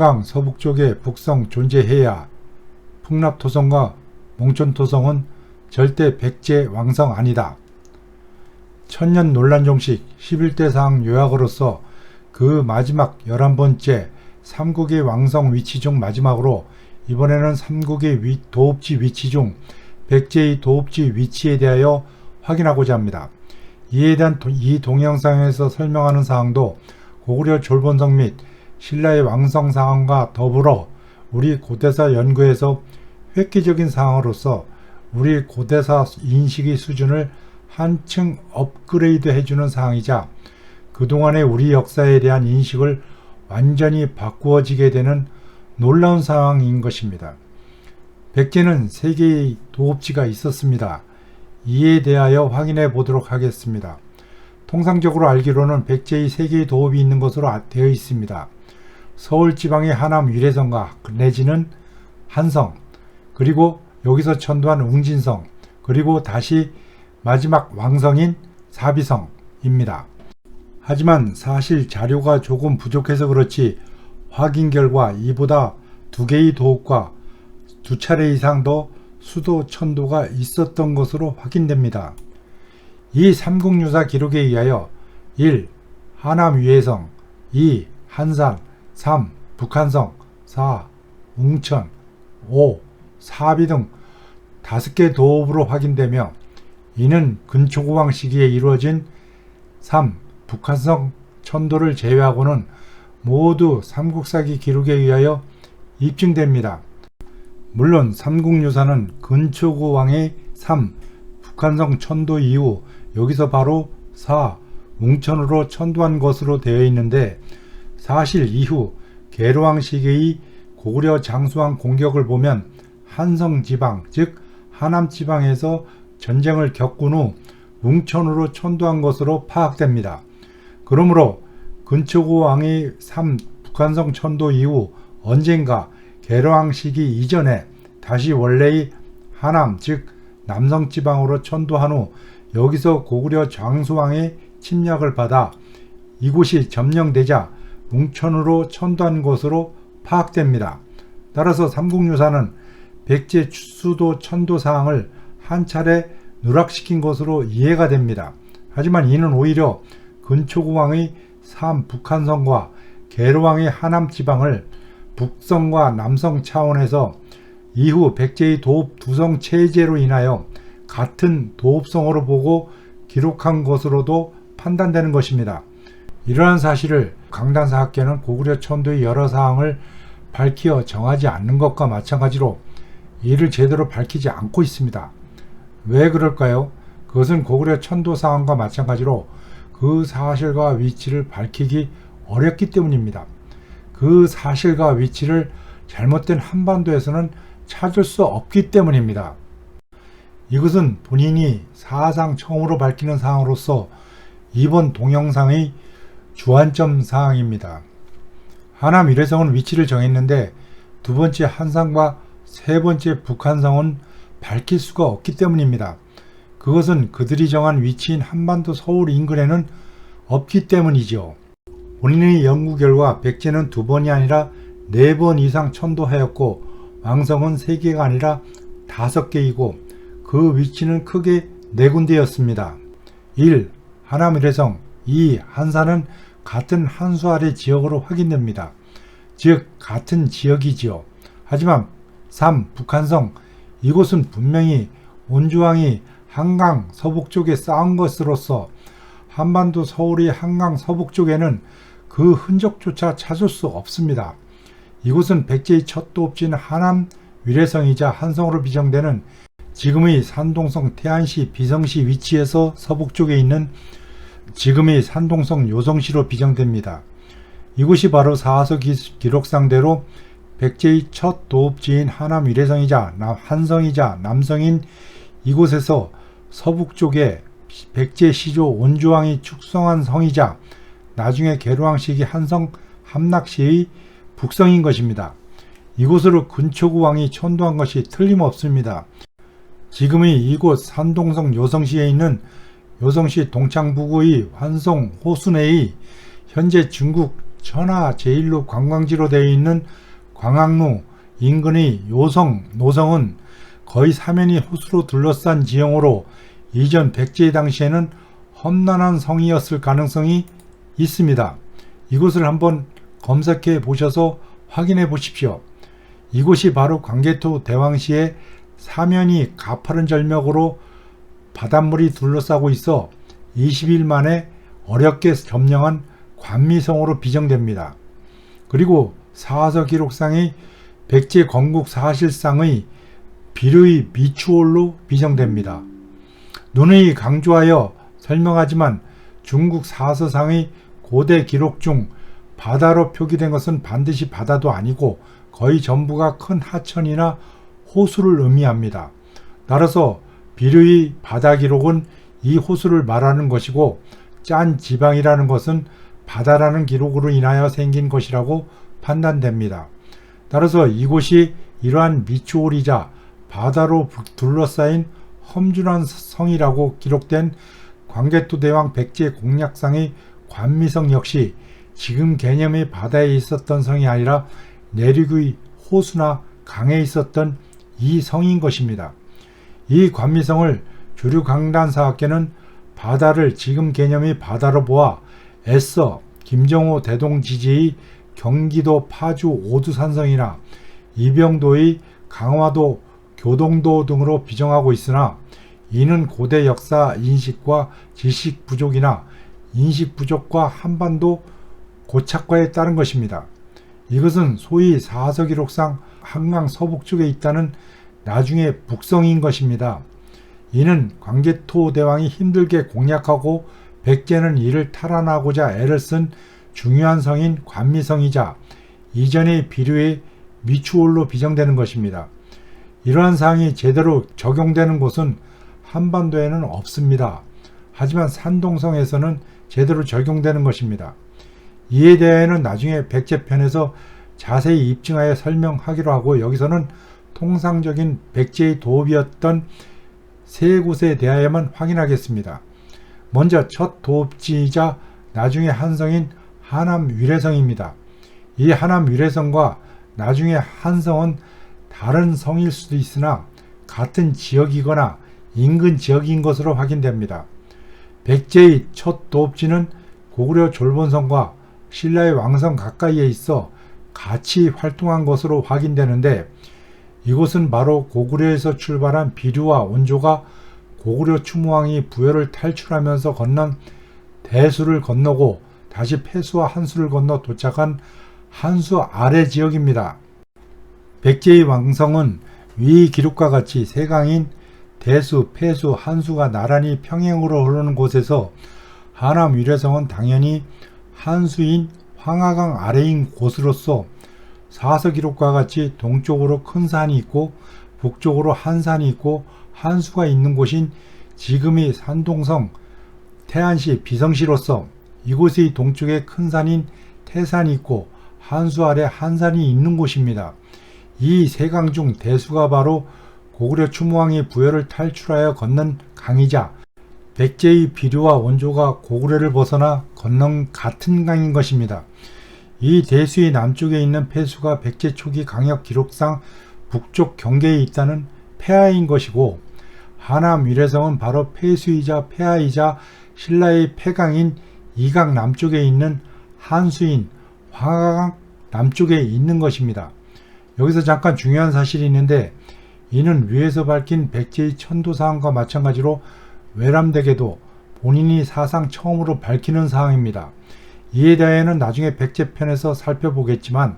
한강 서북쪽에 북성 존재해야 풍납토성과 몽촌토성은 절대 백제 왕성 아니다. 천년 논란종식 11대 사항 요약으로서 그 마지막 11번째 삼국의 왕성 위치 중 마지막으로 이번에는 삼국의 도읍지 위치 중 백제의 도읍지 위치에 대하여 확인하고자 합니다. 이에 대한 이 동영상에서 설명하는 사항도 고구려 졸본성 및 신라의 왕성 사항과 더불어 우리 고대사 연구에서 획기적인 사항으로서 우리 고대사 인식의 수준을 한층 업그레이드 해주는 사항이자 그동안의 우리 역사에 대한 인식을 완전히 바꾸어지게 되는 놀라운 상황인 것입니다. 백제는 3개의 도읍지가 있었습니다. 이에 대하여 확인해 보도록 하겠습니다. 통상적으로 알기로는 백제의 3개의 도읍이 있는 것으로 되어 있습니다. 서울지방의 하남 위례성과 내지는 한성, 그리고 여기서 천도한 웅진성, 그리고 다시 마지막 왕성인 사비성입니다. 하지만 사실 자료가 조금 부족해서 그렇지 확인 결과 이보다 2개의 도읍과 2차례 이상 더 수도 천도가 있었던 것으로 확인됩니다. 이 삼국유사 기록에 의하여 1. 하남 위례성, 2. 한산, 3. 북한성, 4. 웅천, 5. 사비 등 5개 도읍으로 확인되며 이는 근초고왕 시기에 이루어진 3. 북한성 천도를 제외하고는 모두 삼국사기 기록에 의하여 입증됩니다. 물론 삼국유사는 근초고왕의 3. 북한성 천도 이후 여기서 바로 4. 웅천으로 천도한 것으로 되어 있는데 사실 이후 계로왕 시기의 고구려 장수왕 공격을 보면 한성지방 즉 하남지방에서 전쟁을 겪은 후 웅천으로 천도한 것으로 파악됩니다. 그러므로 근초고왕의 3. 북한성 천도 이후 언젠가 계로왕 시기 이전에 다시 원래의 하남 즉 남성지방으로 천도한 후 여기서 고구려 장수왕의 침략을 받아 이곳이 점령되자 웅천으로 천도한 것으로 파악됩니다. 따라서 삼국유사는 백제 수도 천도 사항을 한 차례 누락시킨 것으로 이해가 됩니다. 하지만 이는 오히려 근초고왕의 3. 북한성과 계로왕의 하남지방을 북성과 남성 차원에서 이후 백제의 도읍 두성 체제로 인하여 같은 도읍성으로 보고 기록한 것으로도 판단되는 것입니다. 이러한 사실을 강단사학계는 고구려 천도의 여러 사항을 밝히어 정하지 않는 것과 마찬가지로 이를 제대로 밝히지 않고 있습니다. 왜 그럴까요? 그것은 고구려 천도 사항과 마찬가지로 그 사실과 위치를 밝히기 어렵기 때문입니다. 그 사실과 위치를 잘못된 한반도에서는 찾을 수 없기 때문입니다. 이것은 본인이 사상 처음으로 밝히는 사항으로서 이번 동영상의 주안점 사항입니다. 하남 위례성은 위치를 정했는데 2번째 한상과 3번째 북한성은 밝힐 수가 없기 때문입니다. 그것은 그들이 정한 위치인 한반도 서울 인근에는 없기 때문이죠. 본인의 연구 결과 백제는 2번이 아니라 4번 이상 천도하였고 왕성은 3개가 아니라 5개이고 그 위치는 크게 4군데였습니다. 1. 하남 위례성, 2. 한산은 같은 한수 아래 지역으로 확인됩니다. 즉 같은 지역이지요. 하지만 3. 북한성, 이곳은 분명히 온주왕이 한강 서북쪽에 쌓은 것으로서 한반도 서울의 한강 서북쪽에는 그 흔적조차 찾을 수 없습니다. 이곳은 백제의 첫 도읍지인 하남 위례성이자 한성으로 비정되는 지금의 산동성 태안시 비성시 위치에서 서북쪽에 있는 지금의 산동성 요성시로 비정됩니다. 이곳이 바로 사서 기록상대로 백제의 첫 도읍지인 하남 위례성이자 한성이자 남성인 이곳에서 서북쪽에 백제 시조 온주왕이 축성한 성이자 나중에 계로왕 시기 한성 함락시의 북성인 것입니다. 이곳으로 근초고왕이 천도한 것이 틀림없습니다. 지금의 이곳 산동성 요성시에 있는 요성시 동창부구의 환송 호수내의 현재 중국 천하 제1로 관광지로 되어 있는 광학루 인근의 요성, 노성은 거의 사면이 호수로 둘러싼 지형으로 이전 백제 당시에는 험난한 성이었을 가능성이 있습니다. 이곳을 한번 검색해 보셔서 확인해 보십시오. 이곳이 바로 광개토 대왕시의 사면이 가파른 절벽으로 바닷물이 둘러싸고 있어 20일 만에 어렵게 점령한 관미성으로 비정됩니다. 그리고 사서 기록상의 백제 건국 사실상의 비르의 미추홀로 비정됩니다. 누누이 강조하여 설명하지만 중국 사서상의 고대 기록 중 바다로 표기된 것은 반드시 바다도 아니고 거의 전부가 큰 하천이나 호수를 의미합니다. 따라서 비르의 바다 기록은 이 호수를 말하는 것이고 짠 지방이라는 것은 바다라는 기록으로 인하여 생긴 것이라고 판단됩니다. 따라서 이곳이 이러한 미추홀이자 바다로 둘러싸인 험준한 성이라고 기록된 광개토 대왕 백제 공략상의 관미성 역시 지금 개념의 바다에 있었던 성이 아니라 내륙의 호수나 강에 있었던 이 성인 것입니다. 이 관미성을 주류 강단사학계는 바다를 지금 개념의 바다로 보아 애써 김정호 대동지지의 경기도 파주 오두산성이나 이병도의 강화도 교동도 등으로 비정하고 있으나 이는 고대 역사 인식과 지식 부족이나 인식 부족과 한반도 고착과에 따른 것입니다. 이것은 소위 사서기록상 한강 서북쪽에 있다는 나중에 북성인 것입니다. 이는 광개토 대왕이 힘들게 공략하고 백제는 이를 탈환하고자 애를 쓴 중요한 성인 관미성이자 이전의 비류의 미추홀로 비정되는 것입니다. 이러한 사항이 제대로 적용되는 곳은 한반도에는 없습니다. 하지만 산동성에서는 제대로 적용되는 것입니다. 이에 대해서는 나중에 백제편에서 자세히 입증하여 설명하기로 하고 여기서는 통상적인 백제의 도읍이었던 세 곳에 대하여만 확인하겠습니다. 먼저 첫 도읍지이자 나중에 한성인 하남 위례성입니다. 이 하남 위례성과 나중에 한성은 다른 성일 수도 있으나 같은 지역이거나 인근 지역인 것으로 확인됩니다. 백제의 첫 도읍지는 고구려 졸본성과 신라의 왕성 가까이에 있어 같이 활동한 것으로 확인되는데 이곳은 바로 고구려에서 출발한 비류와 원조가 고구려 추무왕이 부여를 탈출하면서 건넌 대수를 건너고 다시 폐수와 한수를 건너 도착한 한수 아래 지역입니다. 백제의 왕성은 위 기록과 같이 세 강인 대수, 폐수, 한수가 나란히 평행으로 흐르는 곳에서 하남 위례성은 당연히 한수인 황하강 아래인 곳으로서 사서 기록과 같이 동쪽으로 큰 산이 있고 북쪽으로 한산이 있고 한수가 있는 곳인 지금의 산동성 태안시 비성시로서 이곳의 동쪽에 큰 산인 태산이 있고 한수 아래 한산이 있는 곳입니다. 이 세 강 중 대수가 바로 고구려 추무왕이 부여를 탈출하여 건넌 강이자 백제의 비류와 원조가 고구려를 벗어나 건넌 같은 강인 것입니다. 이 대수의 남쪽에 있는 폐수가 백제 초기 강역 기록상 북쪽 경계에 있다는 폐하인 것이고 하남 위례성은 바로 폐수이자 폐하이자 신라의 폐강인 이강 남쪽에 있는 한수인 황하강 남쪽에 있는 것입니다. 여기서 잠깐 중요한 사실이 있는데 이는 위에서 밝힌 백제의 천도사항과 마찬가지로 외람되게도 본인이 사상 처음으로 밝히는 사항입니다. 이에 대해서는 나중에 백제편에서 살펴보겠지만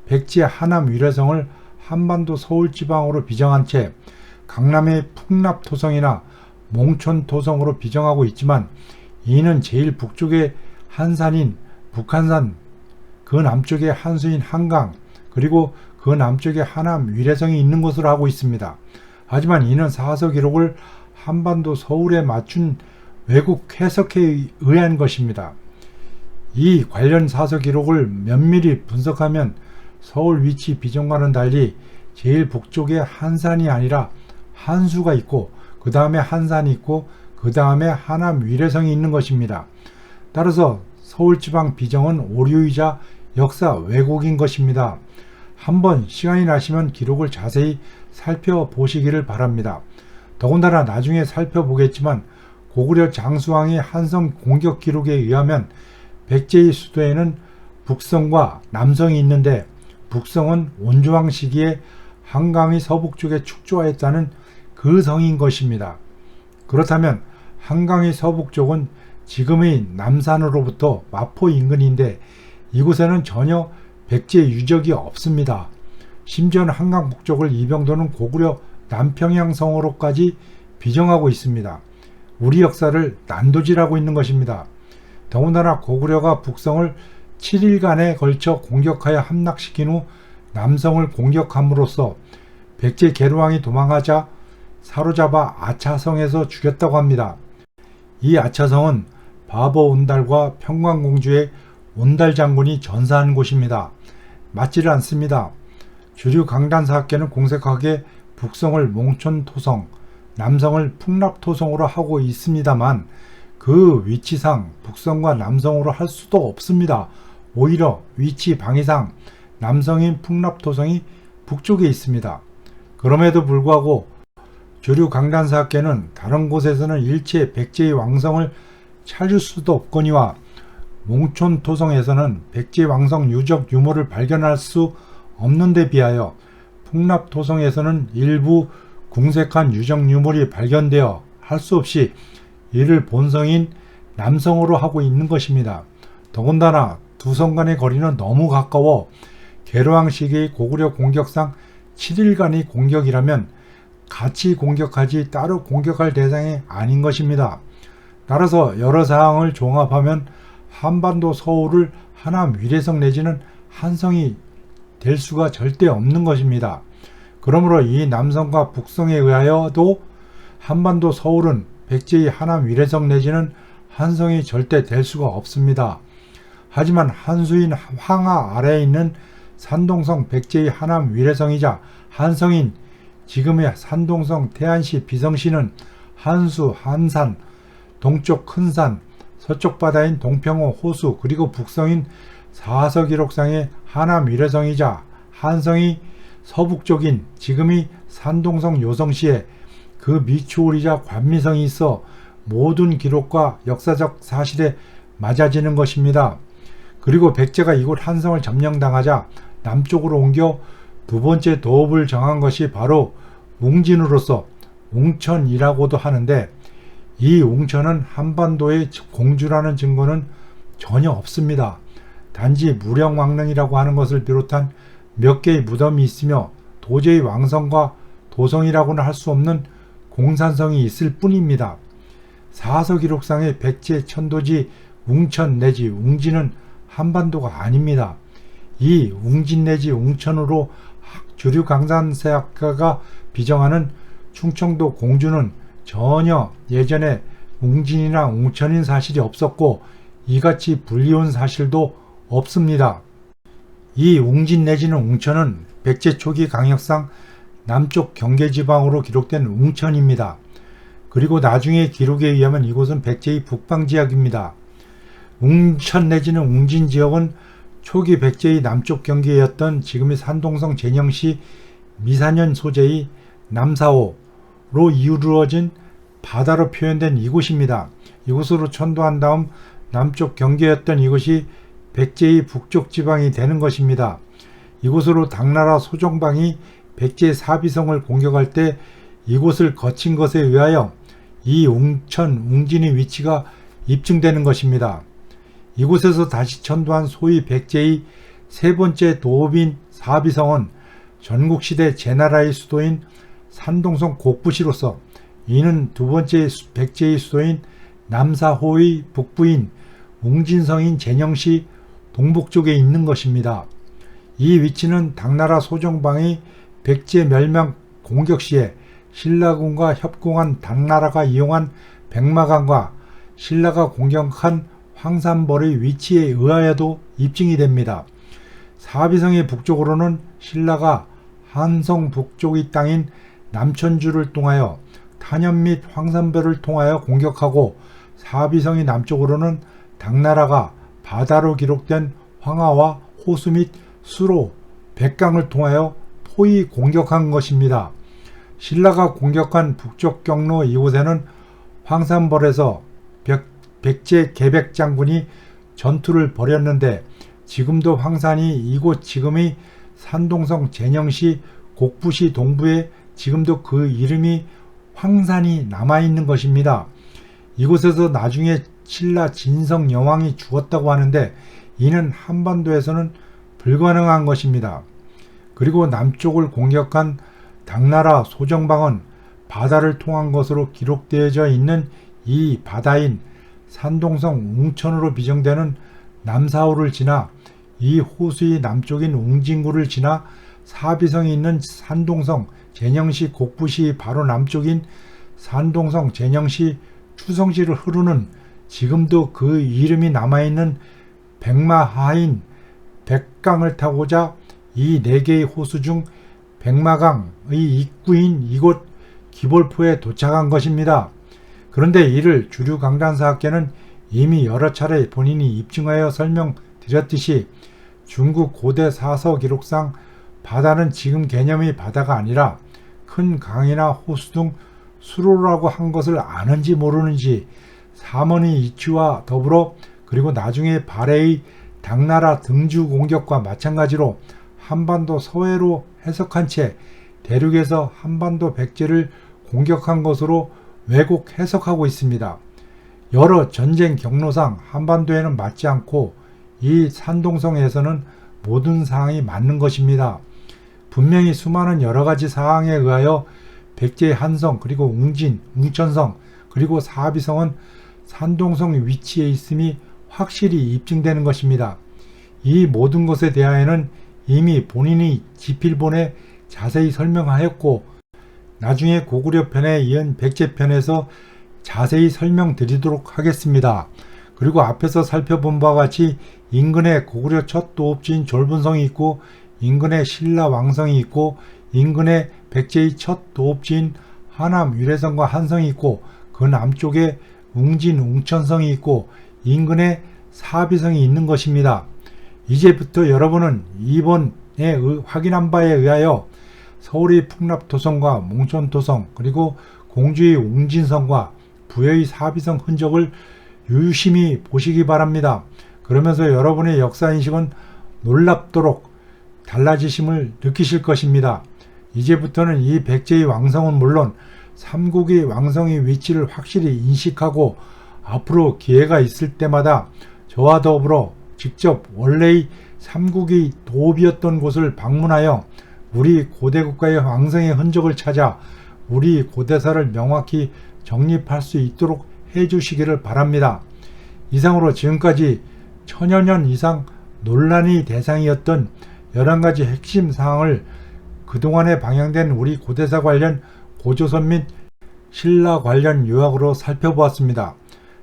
백제 하남 위례성을 한반도 서울지방으로 비정한 채 강남의 풍납토성이나 몽촌토성으로 비정하고 있지만 이는 제일 북쪽의 한산인 북한산, 그 남쪽에 한수인 한강, 그리고 그 남쪽에 하남 위례성이 있는 것으로 하고 있습니다. 하지만 이는 사서 기록을 한반도 서울에 맞춘 외국 해석에 의한 것입니다. 이 관련 사서 기록을 면밀히 분석하면 서울 위치 비정과는 달리 제일 북쪽에 한산이 아니라 한수가 있고 그 다음에 한산이 있고 그 다음에 하남 위례성이 있는 것입니다. 따라서 서울지방 비정은 오류이자 역사 왜곡인 것입니다. 한번 시간이 나시면 기록을 자세히 살펴보시기를 바랍니다. 더군다나 나중에 살펴보겠지만 고구려 장수왕의 한성 공격 기록에 의하면 백제의 수도에는 북성과 남성이 있는데 북성은 원조왕 시기에 한강의 서북쪽에 축조하였다는 그 성인 것입니다. 그렇다면 한강의 서북쪽은 지금의 남산으로부터 마포 인근인데 이곳에는 전혀 백제 유적이 없습니다. 심지어는 한강 북쪽을 이병도는 고구려 남평양성으로까지 비정하고 있습니다. 우리 역사를 난도질하고 있는 것입니다. 더군다나 고구려가 북성을 7일간에 걸쳐 공격하여 함락시킨 후 남성을 공격함으로써 백제 계류왕이 도망하자 사로잡아 아차성에서 죽였다고 합니다. 이 아차성은 바보 온달과 평광공주의 온달 장군이 전사한 곳입니다. 맞지를 않습니다. 주류 강단사학계는 공색하게 북성을 몽촌토성, 남성을 풍납토성으로 하고 있습니다만 그 위치상 북성과 남성으로 할 수도 없습니다. 오히려 위치 방위상 남성인 풍납토성이 북쪽에 있습니다. 그럼에도 불구하고 주류 강단사학계는 다른 곳에서는 일체 백제의 왕성을 찾을 수도 없거니와 몽촌토성에서는 백제 왕성 유적 유물을 발견할 수 없는 데 비하여 풍납토성에서는 일부 궁색한 유적 유물이 발견되어 할 수 없이 이를 본성인 남성으로 하고 있는 것입니다. 더군다나 두 성 간의 거리는 너무 가까워 계류왕 시기의 고구려 공격상 7일간의 공격이라면 같이 공격하지 따로 공격할 대상이 아닌 것입니다. 따라서 여러 사항을 종합하면 한반도 서울을 하남 위례성 내지는 한성이 될 수가 절대 없는 것입니다. 그러므로 이 남성과 북성에 의하여도 한반도 서울은 백제의 하남 위례성 내지는 한성이 절대 될 수가 없습니다. 하지만 한수인 황하 아래에 있는 산동성 백제의 하남 위례성이자 한성인 지금의 산동성 태안시 비성시는 한수, 한산, 동쪽 큰산, 서쪽 바다인 동평호 호수 그리고 북성인 사서기록상의 하남 위례성이자 한성이 서북쪽인 지금의 산동성 요성시에 그 미추홀이자 관미성이 있어 모든 기록과 역사적 사실에 맞아지는 것입니다. 그리고 백제가 이곳 한성을 점령당하자 남쪽으로 옮겨 두 번째 도읍을 정한 것이 바로 웅진으로서 웅천이라고도 하는데 이 웅천은 한반도의 공주라는 증거는 전혀 없습니다. 단지 무령왕릉이라고 하는 것을 비롯한 몇 개의 무덤이 있으며 도저히 왕성과 도성이라고는 할 수 없는 공산성이 있을 뿐입니다. 사서기록상의 백제 천도지 웅천 내지 웅진은 한반도가 아닙니다. 이 웅진 내지 웅천으로 주류 강산세학가가 비정하는 충청도 공주는 전혀 예전에 웅진이나 웅천인 사실이 없었고 이같이 불리운 사실도 없습니다. 이 웅진 내지는 웅천은 백제 초기 강역상 남쪽 경계지방으로 기록된 웅천입니다. 그리고 나중에 기록에 의하면 이곳은 백제의 북방지역입니다. 웅천 내지는 웅진 지역은 초기 백제의 남쪽 경계였던 지금의 산동성 제녕시 미산현 소재의 남사호로 이루어진 바다로 표현된 이곳입니다. 이곳으로 천도한 다음 남쪽 경계였던 이곳이 백제의 북쪽 지방이 되는 것입니다. 이곳으로 당나라 소정방이 백제 사비성을 공격할 때 이곳을 거친 것에 의하여 이 웅천, 웅진의 위치가 입증되는 것입니다. 이곳에서 다시 천도한 소위 백제의 세 번째 도읍인 사비성은 전국시대 제나라의 수도인 산동성 곡부시로서 이는 두 번째 백제의 수도인 남사호의 북부인 웅진성인 제녕시 동북쪽에 있는 것입니다. 이 위치는 당나라 소정방이 백제 멸망 공격 시에 신라군과 협공한 당나라가 이용한 백마강과 신라가 공격한 황산벌의 위치에 의하여도 입증이 됩니다. 사비성의 북쪽으로는 신라가 한성 북쪽의 땅인 남천주를 통하여 탄현 및 황산벌을 통하여 공격하고 사비성의 남쪽으로는 당나라가 바다로 기록된 황하와 호수 및 수로, 백강을 통하여 포위 공격한 것입니다. 신라가 공격한 북쪽 경로 이곳에는 황산벌에서 백제 계백 장군이 전투를 벌였는데 지금도 황산이 이곳 지금의 산동성 제녕시 곡부시 동부에 지금도 그 이름이 황산이 남아있는 것입니다. 이곳에서 나중에 신라 진성 여왕이 죽었다고 하는데 이는 한반도에서는 불가능한 것입니다. 그리고 남쪽을 공격한 당나라 소정방은 바다를 통한 것으로 기록되어져 있는 이 바다인 산동성 웅천으로 비정되는 남사호를 지나 이 호수의 남쪽인 웅진구를 지나 사비성이 있는 산동성 제녕시 곡부시 바로 남쪽인 산동성 제녕시 추성시를 흐르는 지금도 그 이름이 남아있는 백마하인 백강을 타고자 이 4개의 호수 중 백마강의 입구인 이곳 기볼포에 도착한 것입니다. 그런데 이를 주류 강단사학계는 이미 여러 차례 본인이 입증하여 설명드렸듯이 중국 고대 사서 기록상 바다는 지금 개념의 바다가 아니라 큰 강이나 호수 등 수로라고 한 것을 아는지 모르는지 삼원의 이치와 더불어 그리고 나중에 발해의 당나라 등주 공격과 마찬가지로 한반도 서해로 해석한 채 대륙에서 한반도 백제를 공격한 것으로 왜곡 해석하고 있습니다. 여러 전쟁 경로상 한반도에는 맞지 않고 이 산동성에서는 모든 사항이 맞는 것입니다. 분명히 수많은 여러가지 사항에 의하여 백제의 한성 그리고 웅진, 웅천성 그리고 사비성은 산동성 위치에 있음이 확실히 입증되는 것입니다. 이 모든 것에 대하여는 이미 본인이 지필본에 자세히 설명하였고 나중에 고구려 편에 이은 백제편에서 자세히 설명드리도록 하겠습니다. 그리고 앞에서 살펴본 바와 같이 인근에 고구려 첫 도읍지인 졸분성이 있고 인근에 신라 왕성이 있고 인근에 백제의 첫 도읍지인 하남 유래성과 한성이 있고 그 남쪽에 웅진 웅천성이 있고 인근에 사비성이 있는 것입니다. 이제부터 여러분은 이번에 확인한 바에 의하여 서울의 풍납토성과 몽천토성 그리고 공주의 웅진성과 부여의 사비성 흔적을 유심히 보시기 바랍니다. 그러면서 여러분의 역사인식은 놀랍도록 달라지심을 느끼실 것입니다. 이제부터는 이 백제의 왕성은 물론 삼국의 왕성의 위치를 확실히 인식하고 앞으로 기회가 있을 때마다 저와 더불어 직접 원래의 삼국의 도읍이었던 곳을 방문하여 우리 고대국가의 왕성의 흔적을 찾아 우리 고대사를 명확히 정립할 수 있도록 해주시기를 바랍니다. 이상으로 지금까지 천여 년 이상 논란의 대상이었던 11가지 핵심 사항을 그동안에 방영된 우리 고대사 관련 고조선 및 신라 관련 요약으로 살펴보았습니다.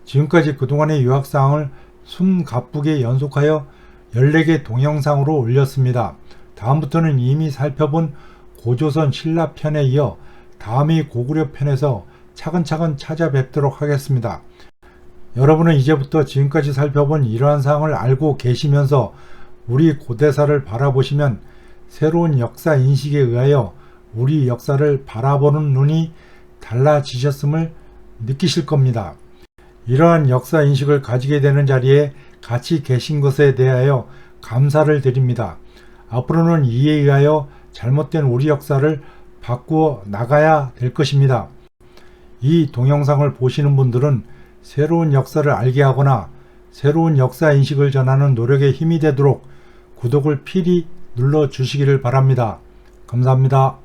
지금까지 그동안의 요약사항을 숨가쁘게 연속하여 14개 동영상으로 올렸습니다. 다음부터는 이미 살펴본 고조선 신라 편에 이어 다음의 고구려 편에서 차근차근 찾아뵙도록 하겠습니다. 여러분은 이제부터 지금까지 살펴본 이러한 사항을 알고 계시면서 우리 고대사를 바라보시면 새로운 역사 인식에 의하여 우리 역사를 바라보는 눈이 달라지셨음을 느끼실 겁니다. 이러한 역사 인식을 가지게 되는 자리에 같이 계신 것에 대하여 감사를 드립니다. 앞으로는 이에 의하여 잘못된 우리 역사를 바꾸어 나가야 될 것입니다. 이 동영상을 보시는 분들은 새로운 역사를 알게 하거나 새로운 역사 인식을 전하는 노력에 힘이 되도록 구독을 필히 눌러주시기를 바랍니다. 감사합니다.